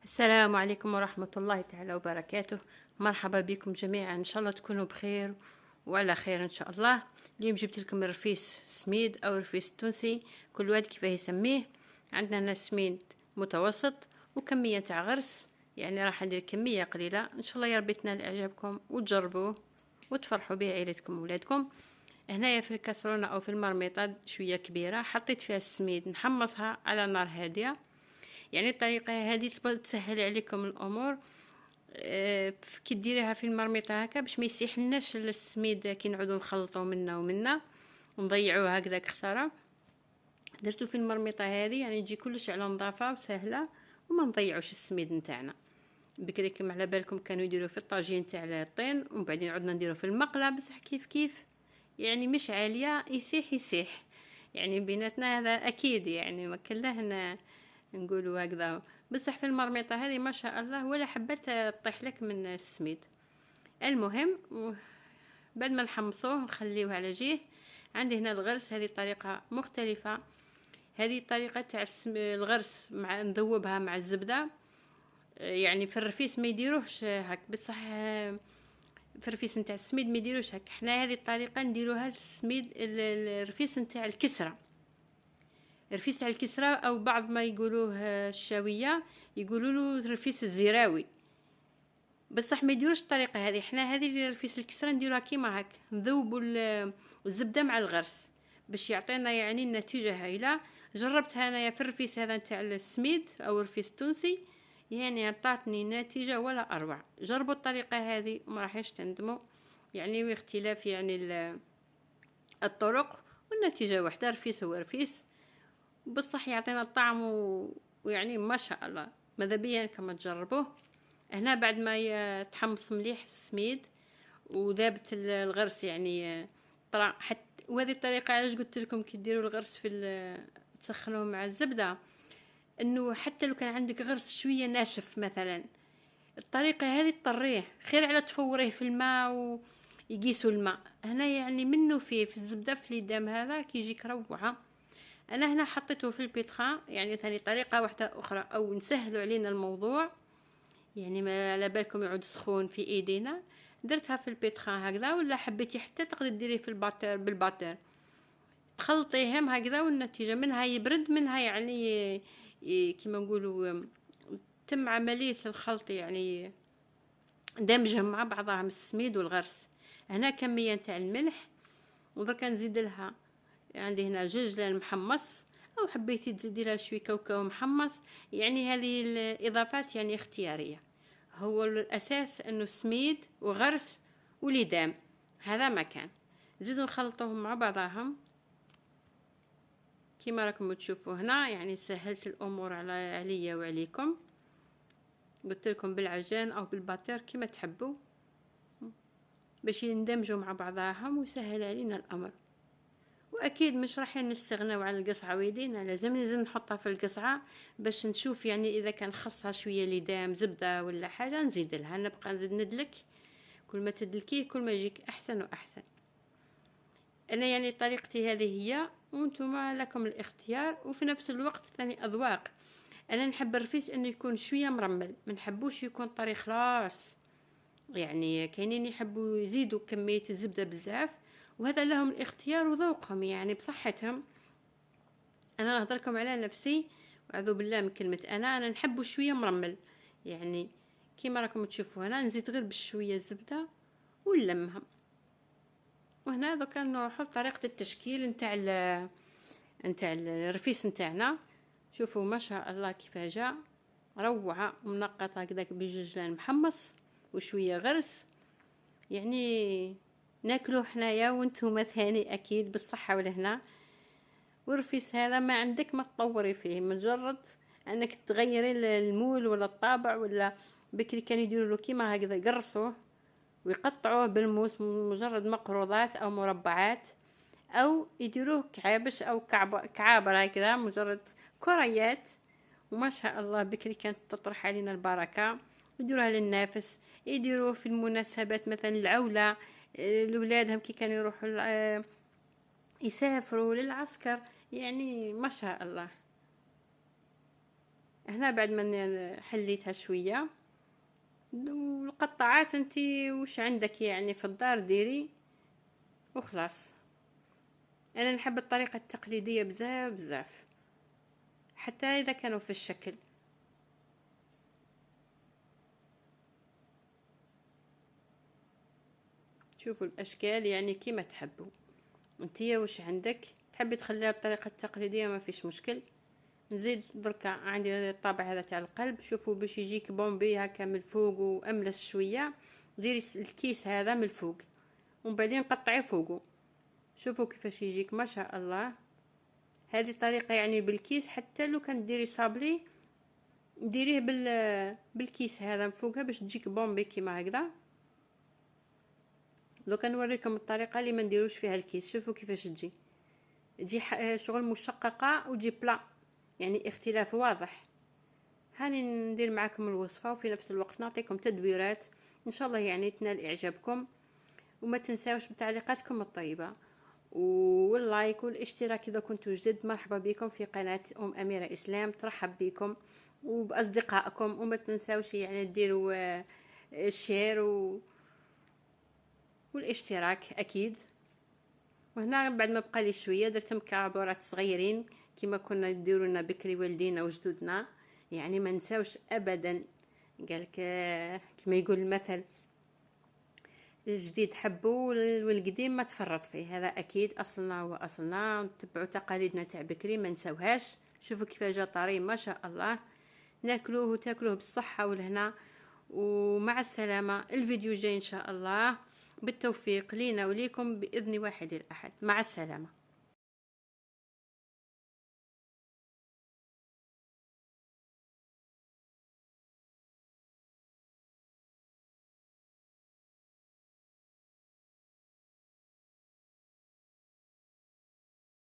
السلام عليكم ورحمة الله تعالى وبركاته. مرحبا بكم جميعا، إن شاء الله تكونوا بخير وعلى خير إن شاء الله. اليوم جبت لكم رفيس سميد أو رفيس تونسي، كل واحد كيف يسميه. عندنا هنا سميد متوسط وكمية تاع غرس، يعني راح ندير كمية قليلة إن شاء الله يا ربي تنال إعجابكم وتجربوه وتفرحوا به عائلتكم وولادكم. هنايا في الكسرونة أو في المرميطة شوية كبيرة حطيت فيها السميد نحمصها على نار هادية. يعني الطريقه هذه تسهل عليكم الامور. كي ديريها في المرميطه هكا باش ما يسيحلناش السميد كي نعودو نخلطو منا ومنا ونضيعوه هكذاك خساره. درتو في المرميطه هذه يعني يجي كلش على نظافه وسهله وما نضيعوش السميد نتاعنا. بكري كما على بالكم كانوا يديروا في الطاجين تاع الطين ومن بعدين عدنا نديروا في المقله، بصح كيف يعني مش عاليه يسيح يعني بيناتنا هذا اكيد، يعني ما كلاه نقولوا هكذا. بصح في المرميطه هذه ما شاء الله ولا حبات تطيح لك من السميد. المهم بعد ما نحمصوه نخليوه على جيه. عندي هنا الغرس، هذه طريقه مختلفه. هذه طريقه تاع الغرس مع نذوبها مع الزبده. يعني في الرفيس ما يديروهش هك، بصح في الرفيس نتاع السميد ما يديروش هك. حنا هذه الطريقه نديروها السميد الرفيس نتاع الكسره، رفيس تاع الكسرة او بعض ما يقولوه الشاويه يقولوا له رفيس الزراوي، بصح ما يديروش الطريقه هذه. حنا هذه رفيس الكسرة نديروها كيما هك، نذوبوا الزبده مع الغرس باش يعطينا يعني النتيجه هايله. جربتها انايا في الرفيس هذا تاع السميد او الرفيس التونسي، يعني عطاتني نتيجه ولا اروع. جربوا الطريقه هذه وما راحش تندموا، يعني اختلاف يعني الطرق والنتيجه واحده، رفيس هو رفيس بصح يعطينا الطعم ويعني ما شاء الله. ماذا بيا كما تجربوه. هنا بعد ما يتحمص مليح السميد وذابت الغرس يعني طرا حتى. وهذه الطريقه علاش قلت لكم كي ديروا الغرس في تسخنوه مع الزبده، انه حتى لو كان عندك غرس شويه ناشف مثلا، الطريقه هذه تطريه خير على تفوريه في الماء ويقيسوا الماء. هنا يعني منه في الزبده في اليدام هذا كيجيك روعه. انا هنا حطيته في البيتخا، يعني ثاني طريقه واحده اخرى او نسهلوا علينا الموضوع، يعني ما على بالكم يعود سخون في ايدينا. درتها في البيتخا هكذا، ولا حبيتي حتى تقدري ديريه في الباتر بالباتر تخلطيهم هكذا، والنتيجه منها يبرد منها يعني كما نقولوا تم عمليه الخلط، يعني دمجهم مع بعضهم السميد والغرس. هنا كميه تاع الملح، ودركا نزيد لها عندي هنا جوج محمص، او حبيتي تزيدي لها شويه كاوكاو محمص. يعني هذه الاضافات يعني اختياريه، هو الاساس انه سميد وغرس وليدام، هذا ما كان. زيدوا نخلطوهم مع بعضهم كما راكم تشوفوا هنا. يعني سهلت الامور عليا وعليكم، قلت لكم بالعجان او بالباتر كما تحبوا باش يندمجوا مع بعضهم ويسهل علينا الامر. واكيد مش راح نستغناو على القصعه ويدينا، لازم نحطها في القصعه باش نشوف يعني اذا كان خصها شويه ليدام زبده ولا حاجه نزيد لها، نبقى نزيد ندلك. كل ما تدلكيه كل ما يجيك احسن واحسن. انا يعني طريقتي هذه هي، وانتم لكم الاختيار، وفي نفس الوقت ثاني اذواق. انا نحب الرفيس انه يكون شويه مرمل، ما نحبوش يكون طري خلاص. يعني كاينين يحبوا يزيدوا كميه الزبده بزاف، وهذا لهم الاختيار وذوقهم يعني بصحتهم. انا نهضركم على نفسي واعوذ بالله من كلمه انا نحبه شويه مرمل. يعني كيما راكم تشوفوا هنا نزيد غير بشويه زبده ونلمها. وهنا دوكا نروحوا لطريقه التشكيل نتاع الرفيس نتاعنا. شوفوا ما شاء الله كيف جاء روعه ومنقطه هكذاك بجوج محمص وشويه غرس. يعني ناكلوه حنايا وانتم ثاني اكيد بالصحه والهنا. والرفيس هذا ما عندك ما تطوري فيه، مجرد انك تغيري المول ولا الطابع. ولا بكري كانوا يديروا له كيما هكذا يقرصوه ويقطعوه بالموس مجرد مقروضات او مربعات، او يديروه كعابش او كعابر هكذا مجرد كريات. وما شاء الله بكري كانت تطرح علينا البركه. يديروها للنافس، يديروه في المناسبات مثلا العوله، لولادهم كي كانوا يروحوا يسافروا للعسكر، يعني ما شاء الله. هنا بعد ما حليتها شويه، والقطعات انتي وش عندك يعني في الدار ديري وخلاص. انا نحب الطريقه التقليديه بزاف بزاف، حتى اذا كانوا في الشكل. شوفوا الاشكال يعني كيما تحبوا انتيا. وش عندك تحبي تخليها بالطريقه التقليديه ما فيش مشكل. نزيد دركا عندي الطابع هذا تاع القلب، شوفوا باش يجيك بومبي هكا من الفوق واملس شويه، ديري الكيس هذا من الفوق ومن بعدين قطعي فوقه. شوفوا كيفاش يجيك ما شاء الله. هذه طريقه يعني بالكيس، حتى لو كان ديري صابلي ديريه بالكيس هذا من فوقها باش تجيك بومبي كيما هكذا. لو كان نوريكم الطريقه اللي ما نديروش فيها الكيس، شوفوا كيفاش تجي شغل مشققه وتجي بلا، يعني اختلاف واضح. هاني ندير معكم الوصفه وفي نفس الوقت نعطيكم تدبيرات ان شاء الله يعني تنال اعجابكم. وما تنساوش بتعليقاتكم الطيبه واللايك والاشتراك اذا كنتوا جدد. مرحبا بكم في قناه اميره اسلام، ترحب بكم وباصدقائكم. وما تنساوش يعني ديروا الشير والاشتراك اكيد. وهنا بعد ما بقى لي شويه درت مكعبورات صغيرين كما كنا نديروا لنا بكري والدينا وجدودنا، يعني ما نساوش ابدا. قالك كما يقول المثل، الجديد حبوا والقديم ما تفرط فيه. هذا اكيد اصلنا هو اصلنا، نتبعوا تقاليدنا تاع بكري ما نساوهاش. شوفوا كيف جا طري ما شاء الله. ناكلوه وتاكلوه بالصحه والهنا. ومع السلامه، الفيديو جاي ان شاء الله. بالتوفيق لينا وليكم باذن واحد الاحد. مع السلامه.